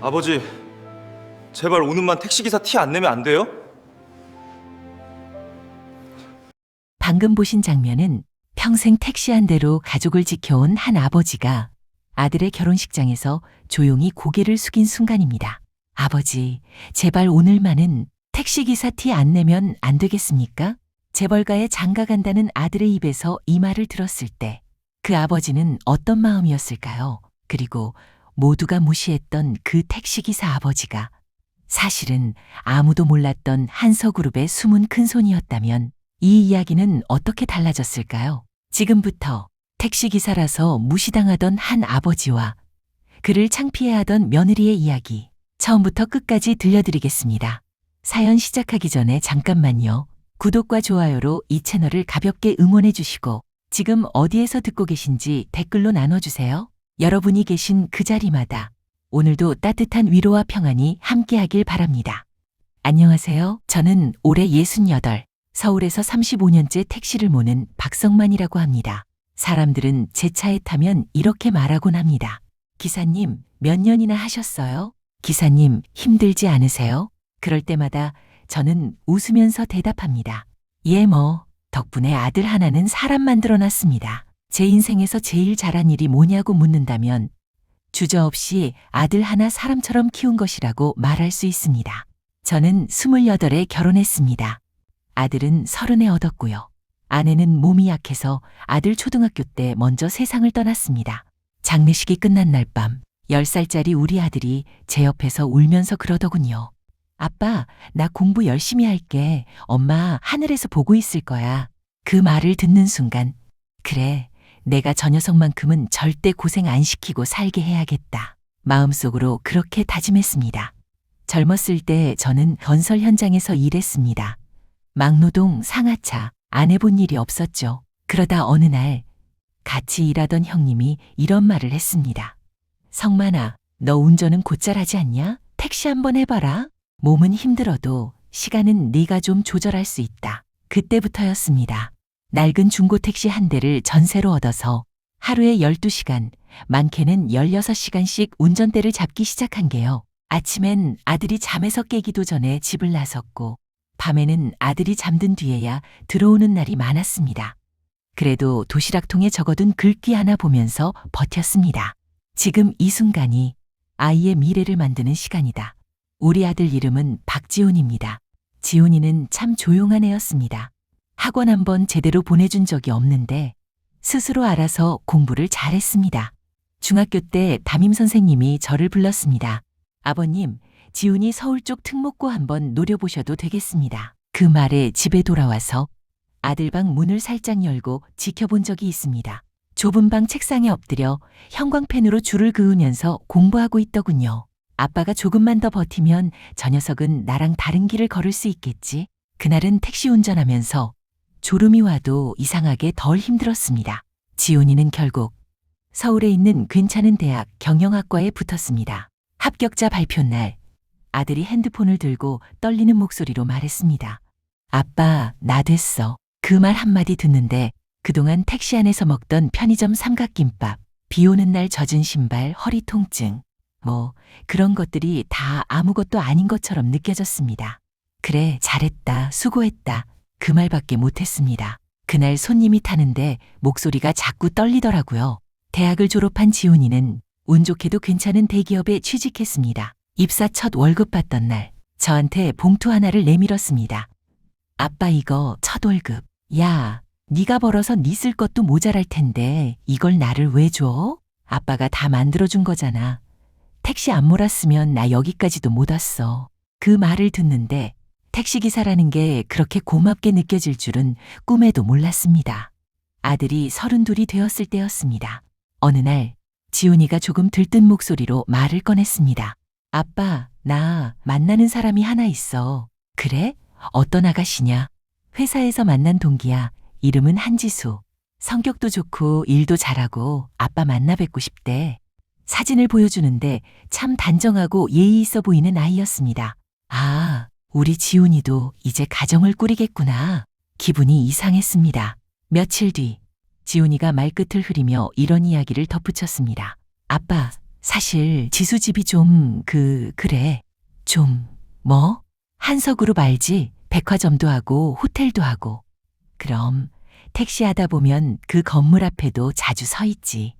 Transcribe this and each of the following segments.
아버지, 제발 오늘만 택시기사 티 안 내면 안 돼요? 방금 보신 장면은 평생 택시 한 대로 가족을 지켜온 한 아버지가 아들의 결혼식장에서 조용히 고개를 숙인 순간입니다. 아버지, 제발 오늘만은 택시기사 티 안 내면 안 되겠습니까? 재벌가에 장가간다는 아들의 입에서 이 말을 들었을 때 그 아버지는 어떤 마음이었을까요? 그리고 모두가 무시했던 그 택시기사 아버지가 사실은 아무도 몰랐던 한서그룹의 숨은 큰손이었다면 이 이야기는 어떻게 달라졌을까요? 지금부터 택시기사라서 무시당하던 한 아버지와 그를 창피해하던 며느리의 이야기 처음부터 끝까지 들려드리겠습니다. 사연 시작하기 전에 잠깐만요. 구독과 좋아요로 이 채널을 가볍게 응원해 주시고 지금 어디에서 듣고 계신지 댓글로 나눠주세요. 여러분이 계신 그 자리마다 오늘도 따뜻한 위로와 평안이 함께하길 바랍니다. 안녕하세요. 저는 올해 68, 서울에서 35년째 택시를 모는 박성만이라고 합니다. 사람들은 제 차에 타면 이렇게 말하곤 합니다. 기사님, 몇 년이나 하셨어요? 기사님, 힘들지 않으세요? 그럴 때마다 저는 웃으면서 대답합니다. 예, 덕분에 아들 하나는 사람 만들어놨습니다. 제 인생에서 제일 잘한 일이 뭐냐고 묻는다면 주저없이 아들 하나 사람처럼 키운 것이라고 말할 수 있습니다. 저는 28에 결혼했습니다. 아들은 30에 얻었고요. 아내는 몸이 약해서 아들 초등학교 때 먼저 세상을 떠났습니다. 장례식이 끝난 날 밤 10살짜리 우리 아들이 제 옆에서 울면서 그러더군요. 아빠, 나 공부 열심히 할게. 엄마 하늘에서 보고 있을 거야. 그 말을 듣는 순간, 그래, 내가 저 녀석만큼은 절대 고생 안 시키고 살게 해야겠다. 마음속으로 그렇게 다짐했습니다. 젊었을 때 저는 건설 현장에서 일했습니다. 막노동, 상하차, 안 해본 일이 없었죠. 그러다 어느 날 같이 일하던 형님이 이런 말을 했습니다. 성만아, 너 운전은 곧잘 하지 않냐? 택시 한번 해봐라. 몸은 힘들어도 시간은 네가 좀 조절할 수 있다. 그때부터였습니다. 낡은 중고 택시 한 대를 전세로 얻어서 하루에 12시간, 많게는 16시간씩 운전대를 잡기 시작한 게요. 아침엔 아들이 잠에서 깨기도 전에 집을 나섰고 밤에는 아들이 잠든 뒤에야 들어오는 날이 많았습니다. 그래도 도시락통에 적어둔 글귀 하나 보면서 버텼습니다. 지금 이 순간이 아이의 미래를 만드는 시간이다. 우리 아들 이름은 박지훈입니다. 지훈이는 참 조용한 애였습니다. 학원 한번 제대로 보내준 적이 없는데 스스로 알아서 공부를 잘했습니다. 중학교 때 담임선생님이 저를 불렀습니다. 아버님, 지훈이 서울 쪽 특목고 한번 노려보셔도 되겠습니다. 그 말에 집에 돌아와서 아들 방 문을 살짝 열고 지켜본 적이 있습니다. 좁은 방 책상에 엎드려 형광펜으로 줄을 그으면서 공부하고 있더군요. 아빠가 조금만 더 버티면 저 녀석은 나랑 다른 길을 걸을 수 있겠지. 그날은 택시 운전하면서 졸음이 와도 이상하게 덜 힘들었습니다. 지훈이는 결국 서울에 있는 괜찮은 대학 경영학과에 붙었습니다. 합격자 발표 날 아들이 핸드폰을 들고 떨리는 목소리로 말했습니다. 아빠, 나 됐어. 그 말 한마디 듣는데 그동안 택시 안에서 먹던 편의점 삼각김밥, 비 오는 날 젖은 신발, 허리 통증, 그런 것들이 다 아무것도 아닌 것처럼 느껴졌습니다. 그래, 잘했다, 수고했다. 그 말밖에 못했습니다. 그날 손님이 타는데 목소리가 자꾸 떨리더라고요. 대학을 졸업한 지훈이는 운 좋게도 괜찮은 대기업에 취직했습니다. 입사 첫 월급 받던 날 저한테 봉투 하나를 내밀었습니다. 아빠, 이거 첫 월급. 야, 네가 벌어서 네 쓸 것도 모자랄 텐데 이걸 나를 왜 줘? 아빠가 다 만들어준 거잖아. 택시 안 몰았으면 나 여기까지도 못 왔어. 그 말을 듣는데 택시기사라는 게 그렇게 고맙게 느껴질 줄은 꿈에도 몰랐습니다. 아들이 32이 되었을 때였습니다. 어느 날 지훈이가 조금 들뜬 목소리로 말을 꺼냈습니다. 아빠, 나 만나는 사람이 하나 있어. 그래? 어떤 아가씨냐? 회사에서 만난 동기야. 이름은 한지수. 성격도 좋고 일도 잘하고 아빠 만나 뵙고 싶대. 사진을 보여주는데 참 단정하고 예의 있어 보이는 아이였습니다. 아, 우리 지훈이도 이제 가정을 꾸리겠구나. 기분이 이상했습니다. 며칠 뒤 지훈이가 말끝을 흐리며 이런 이야기를 덧붙였습니다. 아빠, 사실 지수 집이 그래. 뭐? 한석그룹 알지? 백화점도 하고 호텔도 하고. 그럼 택시 하다 보면 그 건물 앞에도 자주 서 있지.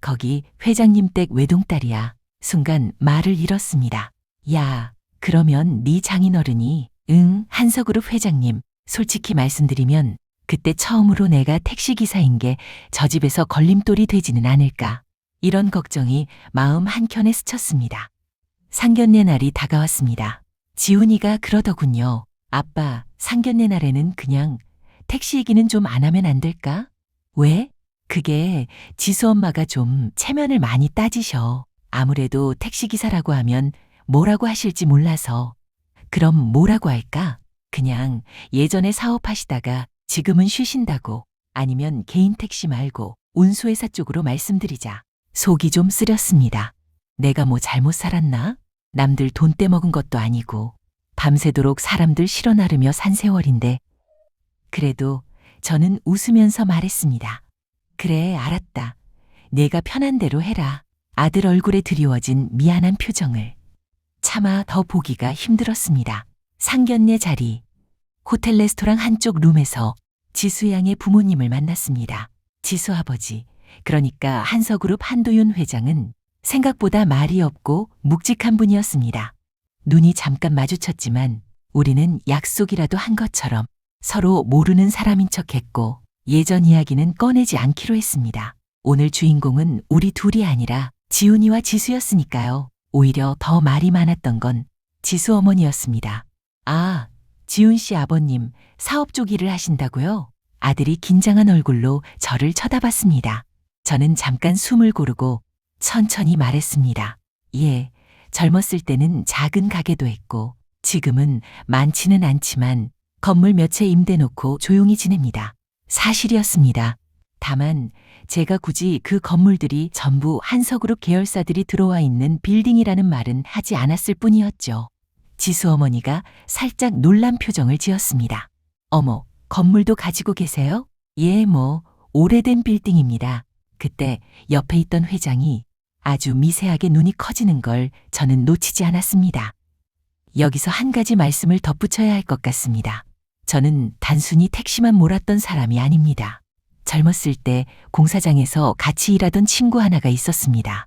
거기 회장님 댁 외동딸이야. 순간 말을 잃었습니다. 야, 그러면 네 장인어른이 응, 한석그룹 회장님. 솔직히 말씀드리면 그때 처음으로 내가 택시기사인 게 저 집에서 걸림돌이 되지는 않을까. 이런 걱정이 마음 한켠에 스쳤습니다. 상견례 날이 다가왔습니다. 지훈이가 그러더군요. 아빠, 상견례 날에는 그냥 택시 얘기는 좀 안 하면 안 될까? 왜? 그게 지수 엄마가 좀 체면을 많이 따지셔. 아무래도 택시기사라고 하면 뭐라고 하실지 몰라서. 그럼 뭐라고 할까? 그냥 예전에 사업하시다가 지금은 쉬신다고, 아니면 개인 택시 말고 운수회사 쪽으로 말씀드리자. 속이 좀 쓰렸습니다. 내가 뭐 잘못 살았나? 남들 돈 떼먹은 것도 아니고 밤새도록 사람들 실어 나르며 산 세월인데. 그래도 저는 웃으면서 말했습니다. 그래, 알았다. 내가 편한 대로 해라. 아들 얼굴에 드리워진 미안한 표정을 차마 더 보기가 힘들었습니다. 상견례 자리. 호텔 레스토랑 한쪽 룸에서 지수 양의 부모님을 만났습니다. 지수 아버지, 그러니까 한석그룹 한도윤 회장은 생각보다 말이 없고 묵직한 분이었습니다. 눈이 잠깐 마주쳤지만 우리는 약속이라도 한 것처럼 서로 모르는 사람인 척했고 예전 이야기는 꺼내지 않기로 했습니다. 오늘 주인공은 우리 둘이 아니라 지훈이와 지수였으니까요. 오히려 더 말이 많았던 건 지수 어머니였습니다. 아, 지훈 씨 아버님 사업 쪽 일을 하신다고요? 아들이 긴장한 얼굴로 저를 쳐다봤습니다. 저는 잠깐 숨을 고르고 천천히 말했습니다. 예, 젊었을 때는 작은 가게도 했고 지금은 많지는 않지만 건물 몇 채 임대 놓고 조용히 지냅니다. 사실이었습니다. 다만 제가 굳이 그 건물들이 전부 한석그룹 계열사들이 들어와 있는 빌딩이라는 말은 하지 않았을 뿐이었죠. 지수 어머니가 살짝 놀란 표정을 지었습니다. 어머, 건물도 가지고 계세요? 예, 뭐 오래된 빌딩입니다. 그때 옆에 있던 회장이 아주 미세하게 눈이 커지는 걸 저는 놓치지 않았습니다. 여기서 한 가지 말씀을 덧붙여야 할 것 같습니다. 저는 단순히 택시만 몰았던 사람이 아닙니다. 젊었을 때 공사장에서 같이 일하던 친구 하나가 있었습니다.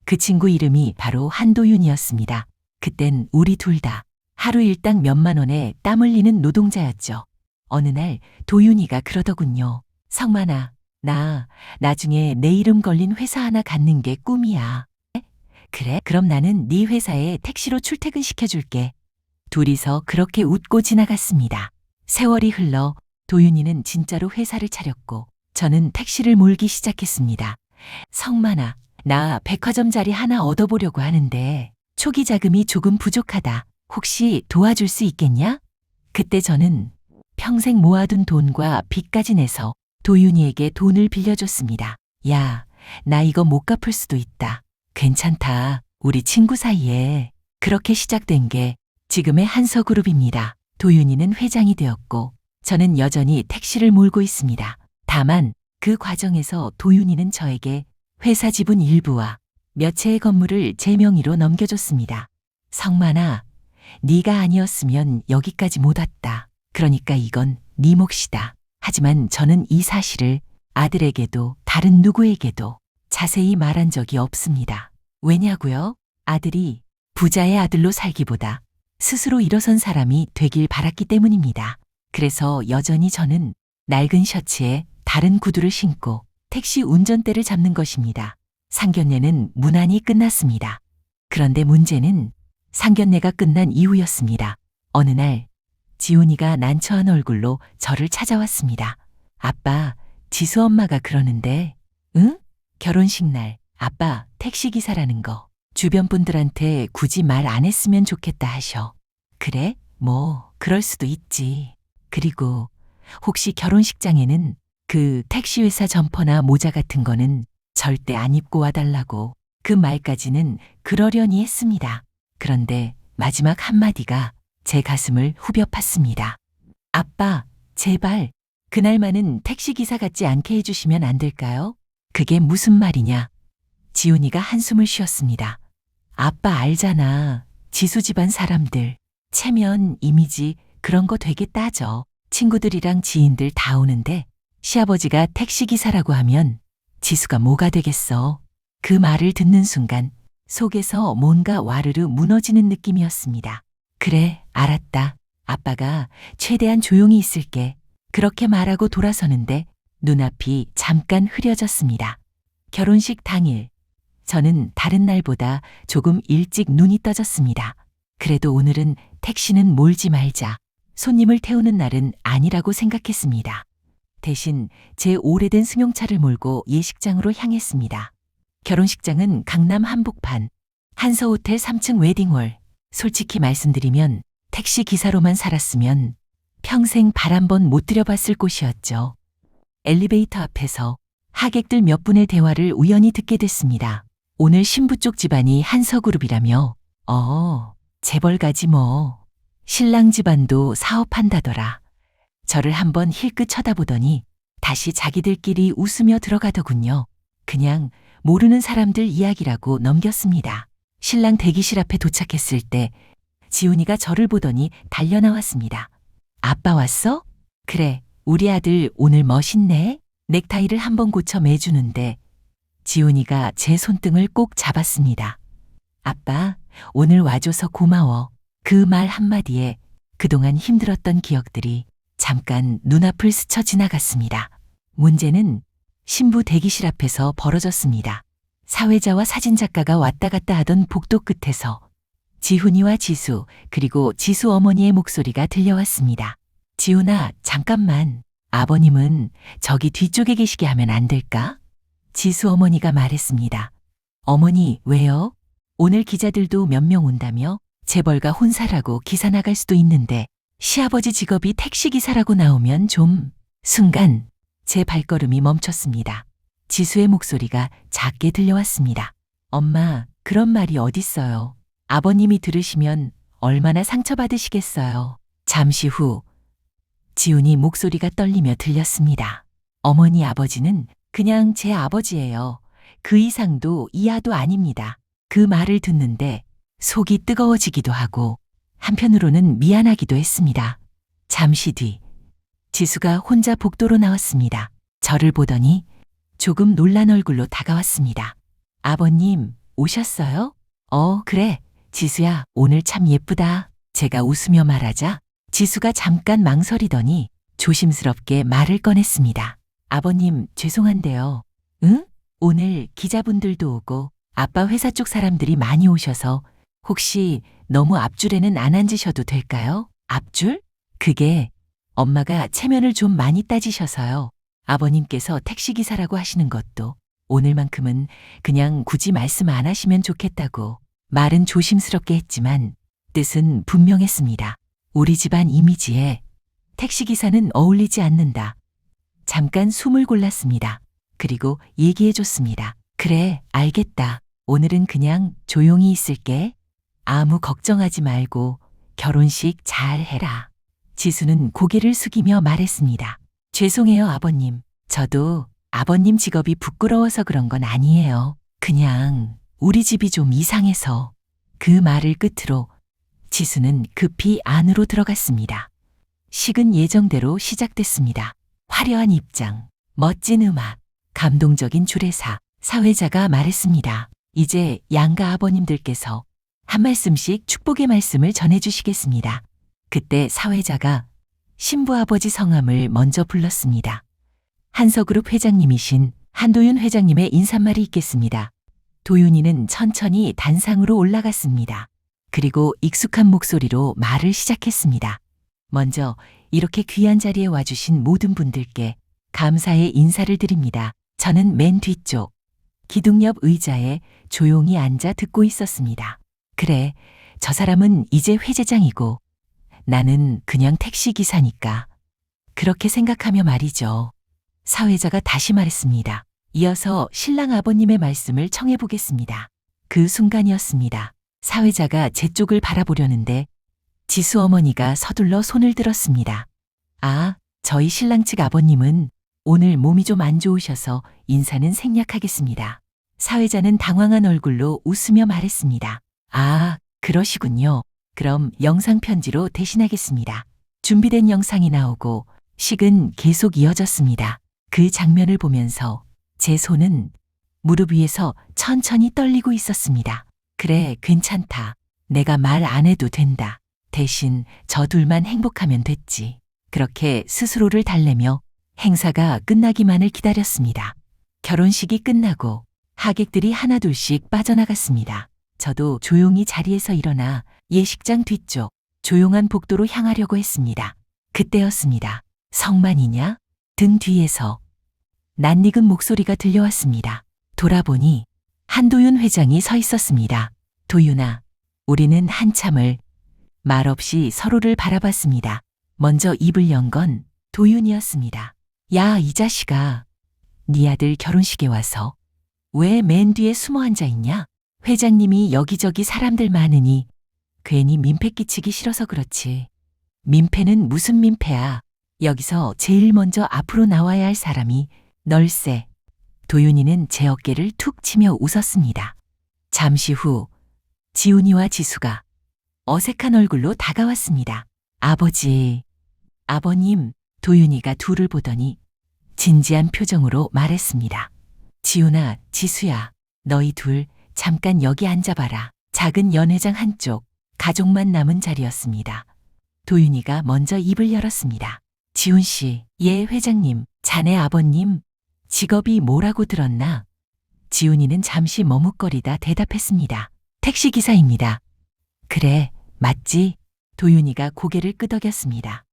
그 친구 이름이 바로 한도윤이었습니다. 그땐 우리 둘 다 하루 일당 몇만 원에 땀 흘리는 노동자였죠. 어느 날 도윤이가 그러더군요. 성만아, 나 나중에 내 이름 걸린 회사 하나 갖는 게 꿈이야. 그래? 그럼 나는 네 회사에 택시로 출퇴근시켜줄게. 둘이서 그렇게 웃고 지나갔습니다. 세월이 흘러 도윤이는 진짜로 회사를 차렸고 저는 택시를 몰기 시작했습니다. 성만아, 나 백화점 자리 하나 얻어보려고 하는데 초기 자금이 조금 부족하다. 혹시 도와줄 수 있겠냐? 그때 저는 평생 모아둔 돈과 빚까지 내서 도윤이에게 돈을 빌려줬습니다. 야, 나 이거 못 갚을 수도 있다. 괜찮다. 우리 친구 사이에. 그렇게 시작된 게 지금의 한석그룹입니다. 도윤이는 회장이 되었고 저는 여전히 택시를 몰고 있습니다. 다만 그 과정에서 도윤이는 저에게 회사 지분 일부와 몇 채의 건물을 제 명의로 넘겨줬습니다. 성만아, 네가 아니었으면 여기까지 못 왔다. 그러니까 이건 네 몫이다. 하지만 저는 이 사실을 아들에게도 다른 누구에게도 자세히 말한 적이 없습니다. 왜냐고요? 아들이 부자의 아들로 살기보다 스스로 일어선 사람이 되길 바랐기 때문입니다. 그래서 여전히 저는 낡은 셔츠에 다른 구두를 신고 택시 운전대를 잡는 것입니다. 상견례는 무난히 끝났습니다. 그런데 문제는 상견례가 끝난 이후였습니다. 어느 날 지훈이가 난처한 얼굴로 저를 찾아왔습니다. 아빠, 지수 엄마가 그러는데. 응? 결혼식 날 아빠 택시기사라는 거 주변 분들한테 굳이 말 안 했으면 좋겠다 하셔. 그래? 뭐 그럴 수도 있지. 그리고 혹시 결혼식장에는 그 택시회사 점퍼나 모자 같은 거는 절대 안 입고 와달라고. 그 말까지는 그러려니 했습니다. 그런데 마지막 한마디가 제 가슴을 후벼 팠습니다. 아빠, 제발 그날만은 택시기사 같지 않게 해주시면 안 될까요? 그게 무슨 말이냐? 지훈이가 한숨을 쉬었습니다. 아빠 알잖아. 지수 집안 사람들. 체면, 이미지 그런 거 되게 따져. 친구들이랑 지인들 다 오는데 시아버지가 택시기사라고 하면 지수가 뭐가 되겠어. 그 말을 듣는 순간 속에서 뭔가 와르르 무너지는 느낌이었습니다. 그래, 알았다. 아빠가 최대한 조용히 있을게. 그렇게 말하고 돌아서는데 눈앞이 잠깐 흐려졌습니다. 결혼식 당일. 저는 다른 날보다 조금 일찍 눈이 떠졌습니다. 그래도 오늘은 택시는 몰지 말자. 손님을 태우는 날은 아니라고 생각했습니다. 대신 제 오래된 승용차를 몰고 예식장으로 향했습니다. 결혼식장은 강남 한복판, 한서호텔 3층 웨딩홀. 솔직히 말씀드리면 택시 기사로만 살았으면 평생 발 한 번 못 들여봤을 곳이었죠. 엘리베이터 앞에서 하객들 몇 분의 대화를 우연히 듣게 됐습니다. 오늘 신부 쪽 집안이 한서그룹이라며. 재벌가지 뭐. 신랑 집안도 사업한다더라. 저를 한번 힐끗 쳐다보더니 다시 자기들끼리 웃으며 들어가더군요. 그냥 모르는 사람들 이야기라고 넘겼습니다. 신랑 대기실 앞에 도착했을 때 지훈이가 저를 보더니 달려나왔습니다. 아빠 왔어? 그래, 우리 아들 오늘 멋있네. 넥타이를 한번 고쳐 매주는데 지훈이가 제 손등을 꼭 잡았습니다. 아빠, 오늘 와줘서 고마워. 그 말 한마디에 그동안 힘들었던 기억들이 잠깐 눈앞을 스쳐 지나갔습니다. 문제는 신부 대기실 앞에서 벌어졌습니다. 사회자와 사진작가가 왔다 갔다 하던 복도 끝에서 지훈이와 지수 그리고 지수 어머니의 목소리가 들려왔습니다. 지훈아, 잠깐만. 아버님은 저기 뒤쪽에 계시게 하면 안 될까? 지수 어머니가 말했습니다. 어머니, 왜요? 오늘 기자들도 몇 명 온다며 재벌가 혼사라고 기사 나갈 수도 있는데 시아버지 직업이 택시기사라고 나오면 좀... 순간 제 발걸음이 멈췄습니다. 지수의 목소리가 작게 들려왔습니다. 엄마, 그런 말이 어딨어요. 아버님이 들으시면 얼마나 상처받으시겠어요. 잠시 후 지훈이 목소리가 떨리며 들렸습니다. 어머니 아버지는 그냥 제 아버지예요. 그 이상도 이하도 아닙니다. 그 말을 듣는데 속이 뜨거워지기도 하고 한편으로는 미안하기도 했습니다. 잠시 뒤 지수가 혼자 복도로 나왔습니다. 저를 보더니 조금 놀란 얼굴로 다가왔습니다. 아버님, 오셨어요? 그래. 지수야, 오늘 참 예쁘다. 제가 웃으며 말하자 지수가 잠깐 망설이더니 조심스럽게 말을 꺼냈습니다. 아버님, 죄송한데요. 응? 오늘 기자분들도 오고 아빠 회사 쪽 사람들이 많이 오셔서 혹시 너무 앞줄에는 안 앉으셔도 될까요? 앞줄? 그게 엄마가 체면을 좀 많이 따지셔서요. 아버님께서 택시기사라고 하시는 것도 오늘만큼은 그냥 굳이 말씀 안 하시면 좋겠다고. 말은 조심스럽게 했지만 뜻은 분명했습니다. 우리 집안 이미지에 택시기사는 어울리지 않는다. 잠깐 숨을 골랐습니다. 그리고 얘기해줬습니다. 그래, 알겠다. 오늘은 그냥 조용히 있을게. 아무 걱정하지 말고 결혼식 잘 해라. 지수는 고개를 숙이며 말했습니다. 죄송해요, 아버님. 저도 아버님 직업이 부끄러워서 그런 건 아니에요. 그냥 우리 집이 좀 이상해서. 그 말을 끝으로 지수는 급히 안으로 들어갔습니다. 식은 예정대로 시작됐습니다. 화려한 입장, 멋진 음악, 감동적인 주례사. 사회자가 말했습니다. 이제 양가 아버님들께서 한 말씀씩 축복의 말씀을 전해주시겠습니다. 그때 사회자가 신부 아버지 성함을 먼저 불렀습니다. 한서그룹 회장님이신 한도윤 회장님의 인사말이 있겠습니다. 도윤이는 천천히 단상으로 올라갔습니다. 그리고 익숙한 목소리로 말을 시작했습니다. 먼저 이렇게 귀한 자리에 와주신 모든 분들께 감사의 인사를 드립니다. 저는 맨 뒤쪽 기둥 옆 의자에 조용히 앉아 듣고 있었습니다. 그래, 저 사람은 이제 회장이고 나는 그냥 택시기사니까. 그렇게 생각하며 말이죠. 사회자가 다시 말했습니다. 이어서 신랑 아버님의 말씀을 청해보겠습니다. 그 순간이었습니다. 사회자가 제 쪽을 바라보려는데 지수 어머니가 서둘러 손을 들었습니다. 저희 신랑 측 아버님은 오늘 몸이 좀 안 좋으셔서 인사는 생략하겠습니다. 사회자는 당황한 얼굴로 웃으며 말했습니다. 아, 그러시군요. 그럼 영상 편지로 대신하겠습니다. 준비된 영상이 나오고 식은 계속 이어졌습니다. 그 장면을 보면서 제 손은 무릎 위에서 천천히 떨리고 있었습니다. 그래, 괜찮다. 내가 말 안 해도 된다. 대신 저 둘만 행복하면 됐지. 그렇게 스스로를 달래며 행사가 끝나기만을 기다렸습니다. 결혼식이 끝나고 하객들이 하나둘씩 빠져나갔습니다. 저도 조용히 자리에서 일어나 예식장 뒤쪽 조용한 복도로 향하려고 했습니다. 그때였습니다. 성만이냐? 등 뒤에서 낯익은 목소리가 들려왔습니다. 돌아보니 한도윤 회장이 서 있었습니다. 도윤아, 우리는 한참을 말없이 서로를 바라봤습니다. 먼저 입을 연 건 도윤이었습니다. 야, 이 자식아. 네 아들 결혼식에 와서 왜 맨 뒤에 숨어 앉아 있냐? 회장님이 여기저기 사람들 많으니 괜히 민폐 끼치기 싫어서 그렇지. 민폐는 무슨 민폐야. 여기서 제일 먼저 앞으로 나와야 할 사람이 널세. 도윤이는 제 어깨를 툭 치며 웃었습니다. 잠시 후 지훈이와 지수가 어색한 얼굴로 다가왔습니다. 아버지, 아버님. 도윤이가 둘을 보더니 진지한 표정으로 말했습니다. 지훈아, 지수야, 너희 둘 잠깐 여기 앉아봐라. 작은 연회장 한쪽, 가족만 남은 자리였습니다. 도윤이가 먼저 입을 열었습니다. 지훈 씨, 예 회장님, 자네 아버님 직업이 뭐라고 들었나? 지훈이는 잠시 머뭇거리다 대답했습니다. 택시기사입니다. 그래, 맞지? 도윤이가 고개를 끄덕였습니다.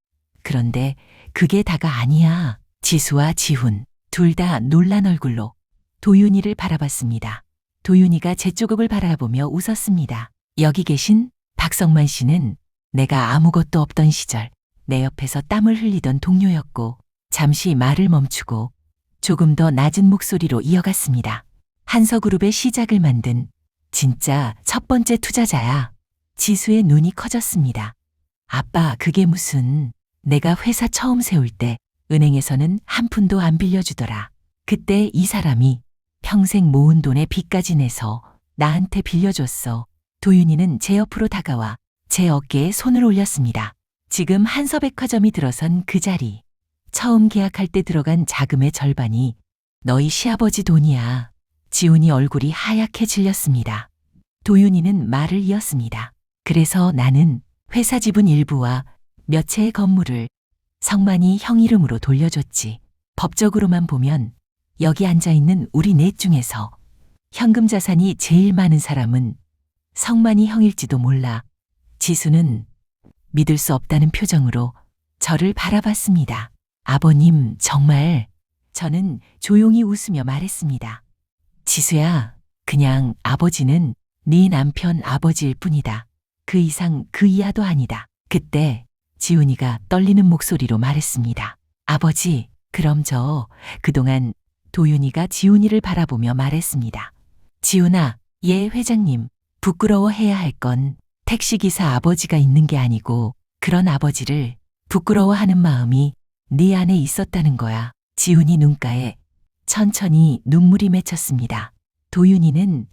그런데 그게 다가 아니야. 지수와 지훈 둘 다 놀란 얼굴로 도윤이를 바라봤습니다. 도윤이가 제 쪽을 바라보며 웃었습니다. 여기 계신 박성만 씨는 내가 아무것도 없던 시절 내 옆에서 땀을 흘리던 동료였고 잠시 말을 멈추고 조금 더 낮은 목소리로 이어갔습니다. 한서그룹의 시작을 만든 진짜 첫 번째 투자자야. 지수의 눈이 커졌습니다. 아빠, 그게 무슨... 내가 회사 처음 세울 때 은행에서는 한 푼도 안 빌려주더라. 그때 이 사람이 평생 모은 돈에 빚까지 내서 나한테 빌려줬어. 도윤이는 제 옆으로 다가와 제 어깨에 손을 올렸습니다. 지금 한서백화점이 들어선 그 자리. 처음 계약할 때 들어간 자금의 절반이 너희 시아버지 돈이야. 지훈이 얼굴이 하얗게 질렸습니다. 도윤이는 말을 이었습니다. 그래서 나는 회사 지분 일부와 몇 채의 건물을 성만이 형 이름으로 돌려줬지. 법적으로만 보면 여기 앉아있는 우리 넷 중에서 현금 자산이 제일 많은 사람은 성만이 형일지도 몰라. 지수는 믿을 수 없다는 표정으로 저를 바라봤습니다. 아버님, 정말... 저는 조용히 웃으며 말했습니다. 지수야, 그냥 아버지는 네 남편 아버지일 뿐이다. 그 이상 그 이하도 아니다. 그때 지훈이가 떨리는 목소리로 말했습니다. 아버지, 그럼 저 그동안 도윤이가 지훈이를 바라보며 말했습니다. 지훈아, 예 회장님, 부끄러워해야 할 건 택시기사 아버지가 있는 게 아니고 그런 아버지를 부끄러워하는 마음이 네 안에 있었다는 거야. 지훈이 눈가에 천천히 눈물이 맺혔습니다. 도윤이는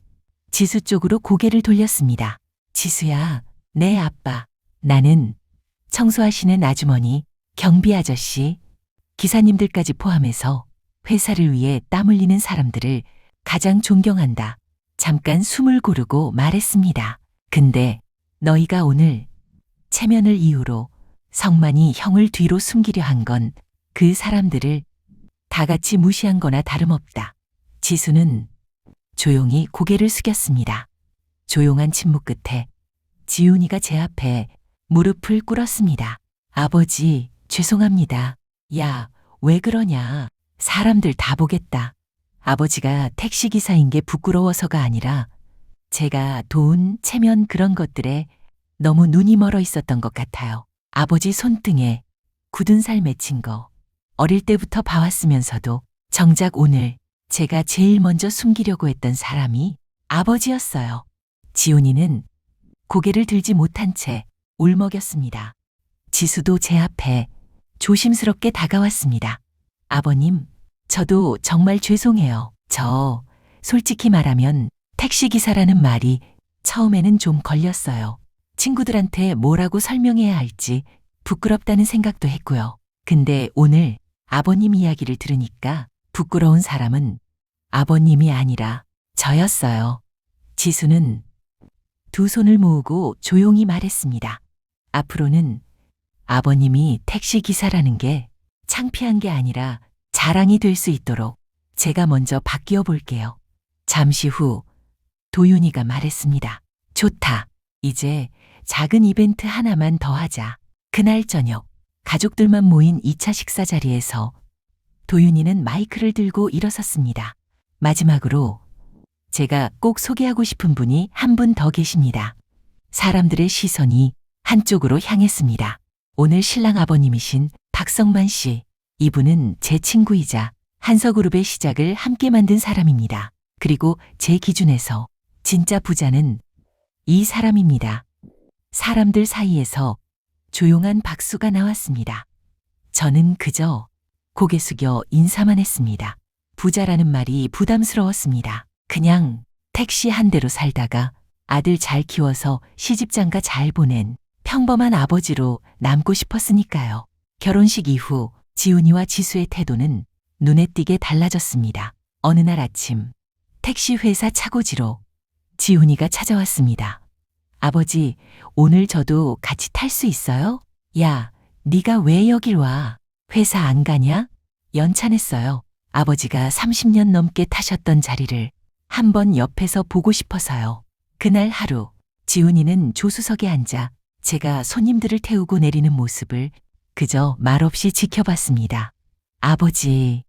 지수 쪽으로 고개를 돌렸습니다. 지수야, 내 아빠. 나는 청소하시는 아주머니, 경비 아저씨, 기사님들까지 포함해서 회사를 위해 땀 흘리는 사람들을 가장 존경한다. 잠깐 숨을 고르고 말했습니다. 근데 너희가 오늘 체면을 이유로 성만이 형을 뒤로 숨기려 한 건 그 사람들을 다 같이 무시한 거나 다름없다. 지수는 조용히 고개를 숙였습니다. 조용한 침묵 끝에 지훈이가 제 앞에 무릎을 꿇었습니다. 아버지, 죄송합니다. 야, 왜 그러냐. 사람들 다 보겠다. 아버지가 택시기사인 게 부끄러워서가 아니라 제가 돈, 체면 그런 것들에 너무 눈이 멀어 있었던 것 같아요. 아버지 손등에 굳은 살 맺힌 거 어릴 때부터 봐왔으면서도 정작 오늘 제가 제일 먼저 숨기려고 했던 사람이 아버지였어요. 지훈이는 고개를 들지 못한 채 울먹였습니다. 지수도 제 앞에 조심스럽게 다가왔습니다. 아버님, 저도 정말 죄송해요. 저 솔직히 말하면 택시기사라는 말이 처음에는 좀 걸렸어요. 친구들한테 뭐라고 설명해야 할지 부끄럽다는 생각도 했고요. 근데 오늘 아버님 이야기를 들으니까 부끄러운 사람은 아버님이 아니라 저였어요. 지수는 두 손을 모으고 조용히 말했습니다. 앞으로는 아버님이 택시기사라는 게 창피한 게 아니라 자랑이 될 수 있도록 제가 먼저 바뀌어 볼게요. 잠시 후 도윤이가 말했습니다. 좋다. 이제 작은 이벤트 하나만 더 하자. 그날 저녁 가족들만 모인 2차 식사 자리에서 도윤이는 마이크를 들고 일어섰습니다. 마지막으로 제가 꼭 소개하고 싶은 분이 한 분 더 계십니다. 사람들의 시선이 한쪽으로 향했습니다. 오늘 신랑 아버님이신 박성만 씨. 이분은 제 친구이자 한서그룹의 시작을 함께 만든 사람입니다. 그리고 제 기준에서 진짜 부자는 이 사람입니다. 사람들 사이에서 조용한 박수가 나왔습니다. 저는 그저 고개 숙여 인사만 했습니다. 부자라는 말이 부담스러웠습니다. 그냥 택시 한 대로 살다가 아들 잘 키워서 시집장가 잘 보낸 평범한 아버지로 남고 싶었으니까요. 결혼식 이후 지훈이와 지수의 태도는 눈에 띄게 달라졌습니다. 어느 날 아침 택시 회사 차고지로 지훈이가 찾아왔습니다. 아버지, 오늘 저도 같이 탈 수 있어요? 야, 네가 왜 여길 와? 회사 안 가냐? 연찬했어요. 아버지가 30년 넘게 타셨던 자리를 한번 옆에서 보고 싶어서요. 그날 하루 지훈이는 조수석에 앉아 제가 손님들을 태우고 내리는 모습을 그저 말없이 지켜봤습니다. 아버지,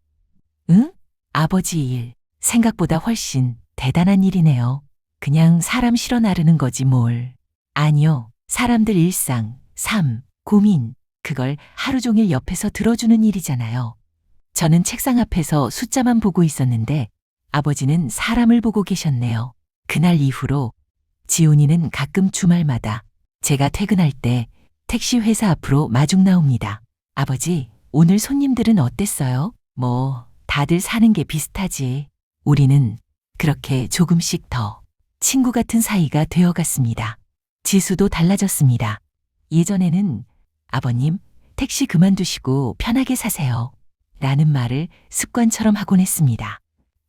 응? 아버지 일, 생각보다 훨씬 대단한 일이네요. 그냥 사람 실어 나르는 거지 뭘. 아니요, 사람들 일상, 삶, 고민, 그걸 하루 종일 옆에서 들어주는 일이잖아요. 저는 책상 앞에서 숫자만 보고 있었는데 아버지는 사람을 보고 계셨네요. 그날 이후로 지훈이는 가끔 주말마다 제가 퇴근할 때 택시 회사 앞으로 마중 나옵니다. 아버지, 오늘 손님들은 어땠어요? 뭐, 다들 사는 게 비슷하지. 우리는 그렇게 조금씩 더 친구 같은 사이가 되어갔습니다. 지수도 달라졌습니다. 예전에는 아버님, 택시 그만두시고 편하게 사세요. 라는 말을 습관처럼 하곤 했습니다.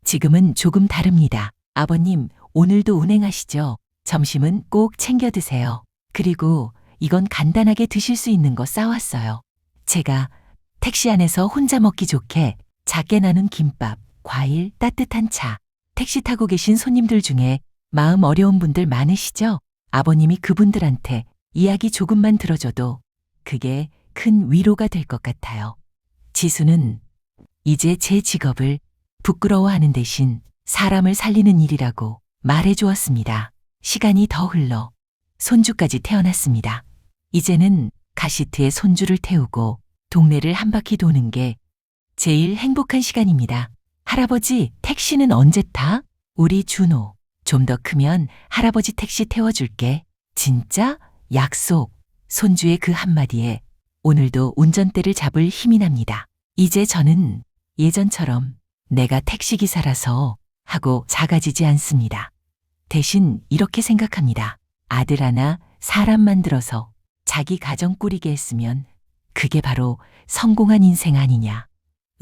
지금은 조금 다릅니다. 아버님, 오늘도 운행하시죠? 점심은 꼭 챙겨 드세요. 그리고 이건 간단하게 드실 수 있는 거 싸왔어요. 제가 택시 안에서 혼자 먹기 좋게 작게 나눈 김밥, 과일, 따뜻한 차. 택시 타고 계신 손님들 중에 마음 어려운 분들 많으시죠? 아버님이 그분들한테 이야기 조금만 들어줘도 그게 큰 위로가 될 것 같아요. 지수는 이제 제 직업을 부끄러워하는 대신 사람을 살리는 일이라고 말해주었습니다. 시간이 더 흘러 손주까지 태어났습니다. 이제는 카시트에 손주를 태우고 동네를 한 바퀴 도는 게 제일 행복한 시간입니다. 할아버지, 택시는 언제 타? 우리 준호, 좀 더 크면 할아버지 택시 태워줄게. 진짜? 약속. 손주의 그 한마디에 오늘도 운전대를 잡을 힘이 납니다. 이제 저는 예전처럼 내가 택시기사라서 하고 작아지지 않습니다. 대신 이렇게 생각합니다. 아들 하나 사람 만들어서 자기 가정 꾸리게 했으면 그게 바로 성공한 인생 아니냐.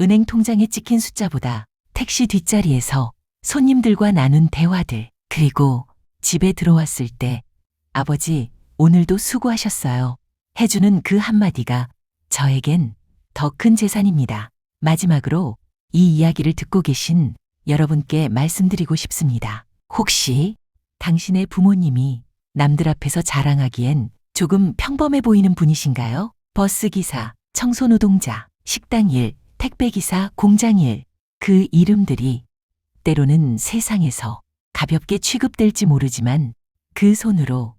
은행 통장에 찍힌 숫자보다 택시 뒷자리에서 손님들과 나눈 대화들, 그리고 집에 들어왔을 때 아버지, 오늘도 수고하셨어요. 해주는 그 한마디가 저에겐 더 큰 재산입니다. 마지막으로 이 이야기를 듣고 계신 여러분께 말씀드리고 싶습니다. 혹시 당신의 부모님이 남들 앞에서 자랑하기엔 조금 평범해 보이는 분이신가요? 버스기사, 청소노동자, 식당일, 택배기사, 공장일, 그 이름들이 때로는 세상에서 가볍게 취급될지 모르지만 그 손으로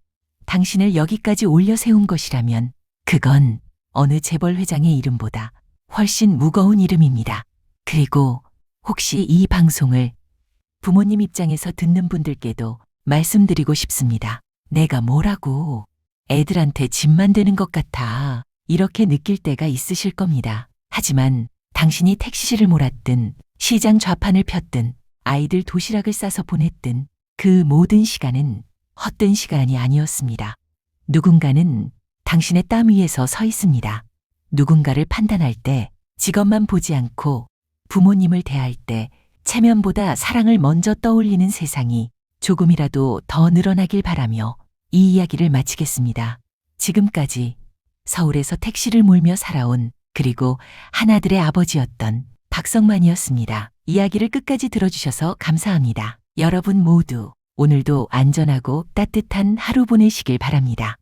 당신을 여기까지 올려 세운 것이라면 그건 어느 재벌 회장의 이름보다 훨씬 무거운 이름입니다. 그리고 혹시 이 방송을 부모님 입장에서 듣는 분들께도 말씀드리고 싶습니다. 내가 뭐라고 애들한테 짐만 되는 것 같아. 이렇게 느낄 때가 있으실 겁니다. 하지만 당신이 택시를 몰았든 시장 좌판을 폈든 아이들 도시락을 싸서 보냈던 그 모든 시간은 헛된 시간이 아니었습니다. 누군가는 당신의 땀 위에서 서 있습니다. 누군가를 판단할 때 직업만 보지 않고 부모님을 대할 때 체면보다 사랑을 먼저 떠올리는 세상이 조금이라도 더 늘어나길 바라며 이 이야기를 마치겠습니다. 지금까지 서울에서 택시를 몰며 살아온 그리고 하나들의 아버지였던 박성만이었습니다. 이야기를 끝까지 들어주셔서 감사합니다. 여러분 모두 오늘도 안전하고 따뜻한 하루 보내시길 바랍니다.